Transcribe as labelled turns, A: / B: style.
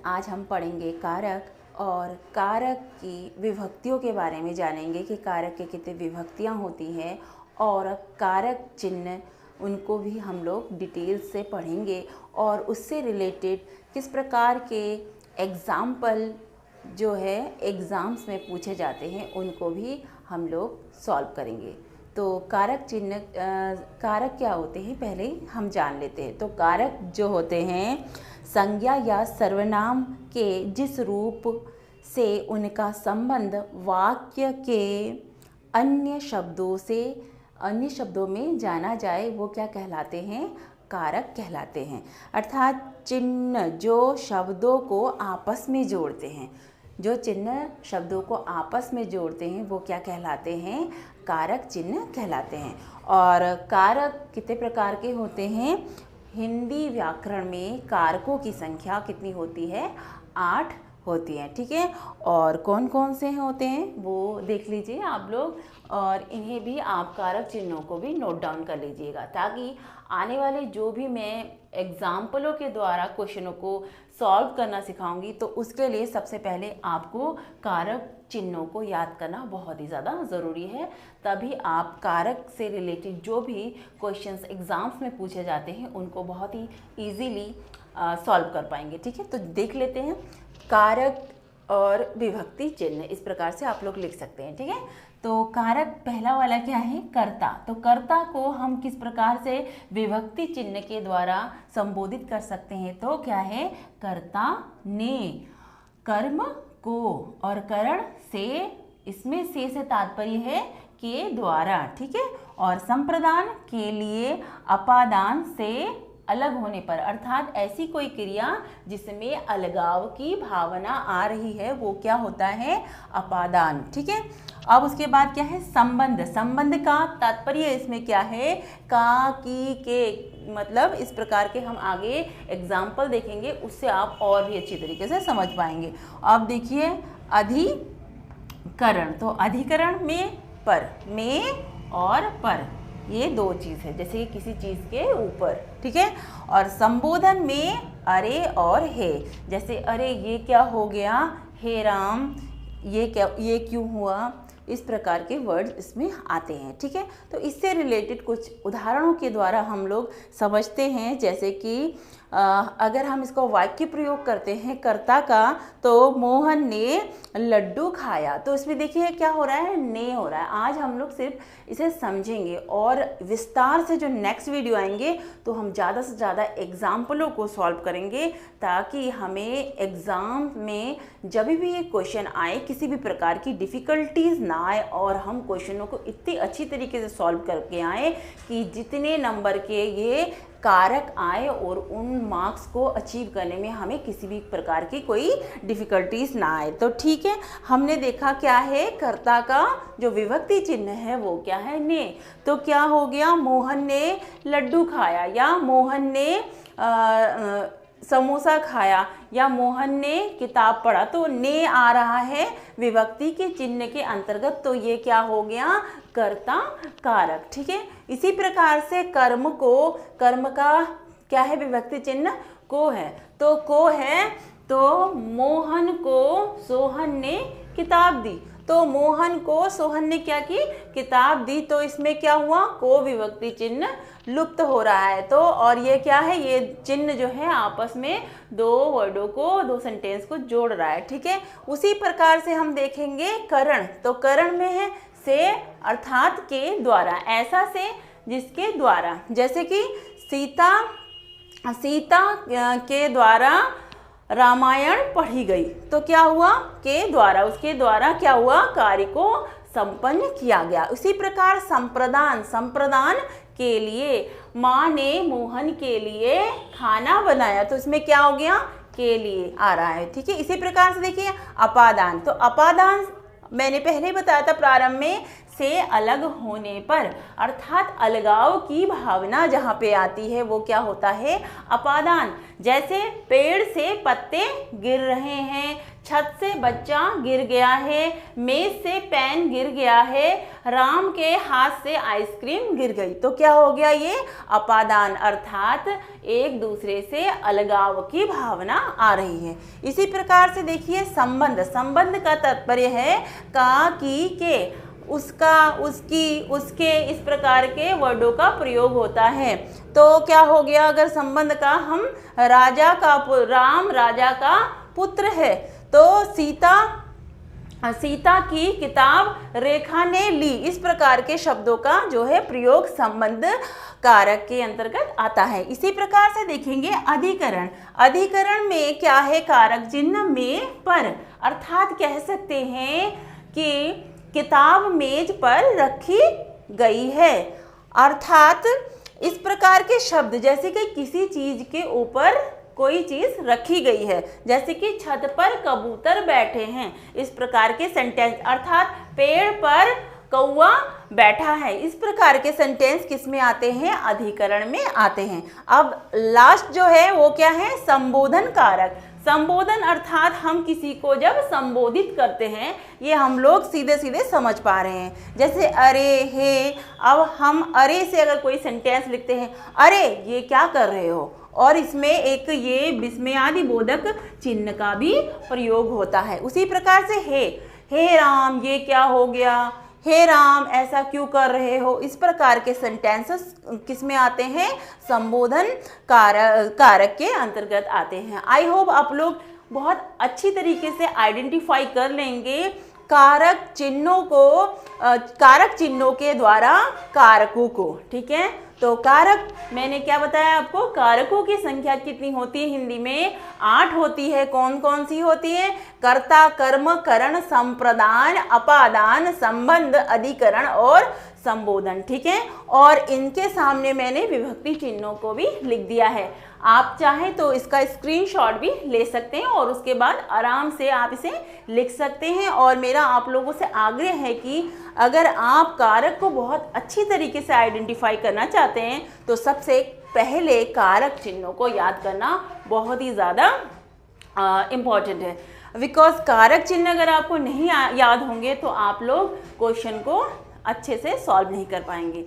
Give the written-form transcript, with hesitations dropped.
A: आज हम पढ़ेंगे कारक और कारक की विभक्तियों के बारे में जानेंगे कि कारक के कितने विभक्तियाँ होती हैं और कारक चिन्ह उनको भी हम लोग डिटेल से पढ़ेंगे और उससे रिलेटेड किस प्रकार के एग्ज़ाम्पल जो है एग्ज़ाम्स में पूछे जाते हैं उनको भी हम लोग सॉल्व करेंगे। तो कारक चिन्ह कारक क्या होते हैं पहले हम जान लेते हैं। तो कारक जो होते हैं संज्ञा या सर्वनाम के जिस रूप से उनका संबंध वाक्य के अन्य शब्दों में जाना जाए वो क्या कहलाते हैं, कारक कहलाते हैं। अर्थात चिन्ह जो शब्दों को आपस में जोड़ते हैं, जो चिन्ह शब्दों को आपस में जोड़ते हैं वो क्या कहलाते हैं, कारक चिन्ह कहलाते हैं। और कारक कितने प्रकार के होते हैं, हिंदी व्याकरण में कारकों की संख्या कितनी होती है, 8 होती है। ठीक है, और कौन कौन से होते हैं वो देख लीजिए आप लोग, और इन्हें भी आप कारक चिन्हों को भी नोट डाउन कर लीजिएगा ताकि आने वाले जो भी मैं एग्जाम्पलों के द्वारा क्वेश्चनों को सॉल्व करना सिखाऊंगी तो उसके लिए सबसे पहले आपको कारक चिन्हों को याद करना बहुत ही ज़्यादा ज़रूरी है। तभी आप कारक से रिलेटेड जो भी क्वेश्चंस एग्ज़ाम्स में पूछे जाते हैं उनको बहुत ही ईजीली सॉल्व कर पाएंगे। ठीक है, तो देख लेते हैं कारक और विभक्ति चिन्ह इस प्रकार से आप लोग लिख सकते हैं। ठीक है, तो कारक पहला वाला क्या है, कर्ता। तो कर्ता को हम किस प्रकार से विभक्ति चिन्ह के द्वारा संबोधित कर सकते हैं, तो क्या है, कर्ता ने कर्म को, और करण से, इसमें से तात्पर्य है के द्वारा। ठीक है, और संप्रदान के लिए अपादान से अलग होने पर, अर्थात ऐसी कोई क्रिया जिसमें अलगाव की भावना आ रही है वो क्या होता है, अपादान। ठीक है, अब उसके बाद क्या है, संबंध। संबंध का तात्पर्य इसमें क्या है, का, की, के, मतलब इस प्रकार के हम आगे एग्जाम्पल देखेंगे उससे आप और भी अच्छी तरीके से समझ पाएंगे। अब देखिए अधिकरण। तो अधिकरण में पर, में और पर, ये दो चीज़ है, जैसे किसी चीज़ के ऊपर। ठीक है, और संबोधन में अरे और हे, जैसे अरे ये क्या हो गया, हे राम ये क्या, ये क्यों हुआ, इस प्रकार के वर्ड्स इसमें आते हैं। ठीक है, तो इससे रिलेटेड कुछ उदाहरणों के द्वारा हम लोग समझते हैं। जैसे कि अगर हम इसको वाक्य प्रयोग करते हैं कर्ता का, तो मोहन ने लड्डू खाया, तो इसमें देखिए क्या हो रहा है, ने हो रहा है। आज हम लोग सिर्फ इसे समझेंगे और विस्तार से जो नेक्स्ट वीडियो आएंगे तो हम ज़्यादा से ज़्यादा एग्जाम्पलों को सॉल्व करेंगे ताकि हमें एग्ज़ाम में जब भी ये क्वेश्चन आए किसी भी प्रकार की डिफ़िकल्टीज ना आए और हम क्वेश्चनों को इतनी अच्छी तरीके से सॉल्व करके आए कि जितने नंबर के ये कारक आए और उन मार्क्स को अचीव करने में हमें किसी भी प्रकार की कोई डिफ़िकल्टीज ना आए। तो ठीक है, हमने देखा क्या है, कर्ता का जो विभक्ति चिन्ह है वो क्या है, ने। तो क्या हो गया, मोहन ने लड्डू खाया, या मोहन ने समोसा खाया, या मोहन ने किताब पढ़ा, तो ने आ रहा है विभक्ति के चिन्ह के अंतर्गत, तो ये क्या हो गया, कर्ता कारक। ठीक है, इसी प्रकार से कर्म को, कर्म का क्या है विभक्ति चिन्ह, को है। तो को है, तो मोहन को सोहन ने किताब दी, तो मोहन को सोहन ने क्या की, किताब दी, तो इसमें क्या हुआ, को विभक्ति चिन्ह लुप्त हो रहा है। तो और ये क्या है, ये चिन्ह जो है आपस में दो वर्डों को, दो सेंटेंस को जोड़ रहा है। ठीक है, उसी प्रकार से हम देखेंगे करण। तो करण में है से, अर्थात के द्वारा, ऐसा से जिसके द्वारा, जैसे कि सीता के द्वारा रामायण पढ़ी गई, तो क्या हुआ, के द्वारा, उसके द्वारा क्या हुआ, कार्य को संपन्न किया गया। उसी प्रकार संप्रदान, संप्रदान के लिए, माँ ने मोहन के लिए खाना बनाया, तो इसमें क्या हो गया, के लिए आ रहा है। ठीक है, इसी प्रकार से देखिए अपादान। तो अपादान मैंने पहले ही बताया था प्रारंभ में, से अलग होने पर, अर्थात अलगाव की भावना जहाँ पे आती है वो क्या होता है, अपादान। जैसे पेड़ से पत्ते गिर रहे हैं, छत से बच्चा गिर गया है, मेज से पेन गिर गया है, राम के हाथ से आइसक्रीम गिर गई। तो क्या हो गया, ये अपादान, अर्थात एक दूसरे से अलगाव की भावना आ रही है। इसी प्रकार से देखिए संबंध, संबंध का तात्पर्य है का, की, के, उसका, उसकी, उसके, इस प्रकार के वर्डों का प्रयोग होता है। तो क्या हो गया, अगर संबंध का हम राम राजा का पुत्र है, तो सीता की किताब रेखा ने ली, इस प्रकार के शब्दों का जो है प्रयोग संबंध कारक के अंतर्गत आता है। इसी प्रकार से देखेंगे अधिकरण। अधिकरण में क्या है, कारक चिन्ह में पर, अर्थात कह सकते हैं कि किताब मेज पर रखी गई है। अर्थात इस प्रकार के शब्द, जैसे कि किसी चीज के ऊपर कोई चीज रखी गई है, जैसे कि छत पर कबूतर बैठे हैं, इस प्रकार के सेंटेंस, अर्थात पेड़ पर कौवा बैठा है, इस प्रकार के सेंटेंस किस में आते हैं, अधिकरण में आते हैं। अब लास्ट जो है वो क्या है, संबोधन कारक। संबोधन अर्थात हम किसी को जब संबोधित करते हैं, ये हम लोग सीधे सीधे समझ पा रहे हैं, जैसे अरे, हे। अब हम अरे से अगर कोई सेंटेंस लिखते हैं, अरे ये क्या कर रहे हो, और इसमें एक ये विस्मयादि बोधक चिन्ह का भी प्रयोग होता है। उसी प्रकार से हे राम ये क्या हो गया, हे राम ऐसा क्यों कर रहे हो, इस प्रकार के सेंटेंसेस किस में आते हैं, संबोधन कारक के अंतर्गत आते हैं। आई होप आप लोग बहुत अच्छी तरीके से आइडेंटिफाई कर लेंगे कारक चिन्हों के द्वारा कारकों को, ठीक है। तो कारक मैंने क्या बताया आपको, कारकों की संख्या कितनी होती है हिंदी में, 8 होती है। कौन कौन सी होती है, कर्ता, कर्म, करण, संप्रदान, अपादान, संबंध, अधिकरण और संबोधन, ठीक है। और इनके सामने मैंने विभक्ति चिन्हों को भी लिख दिया है। आप चाहें तो इसका स्क्रीनशॉट भी ले सकते हैं और उसके बाद आराम से आप इसे लिख सकते हैं। और मेरा आप लोगों से आग्रह है कि अगर आप कारक को बहुत अच्छी तरीके से आइडेंटिफाई करना चाहते हैं तो सबसे पहले कारक चिन्हों को याद करना बहुत ही ज़्यादा इम्पॉर्टेंट है। बिकॉज कारक चिन्ह अगर आपको नहीं याद होंगे तो आप लोग क्वेश्चन को अच्छे से सॉल्व नहीं कर पाएंगे।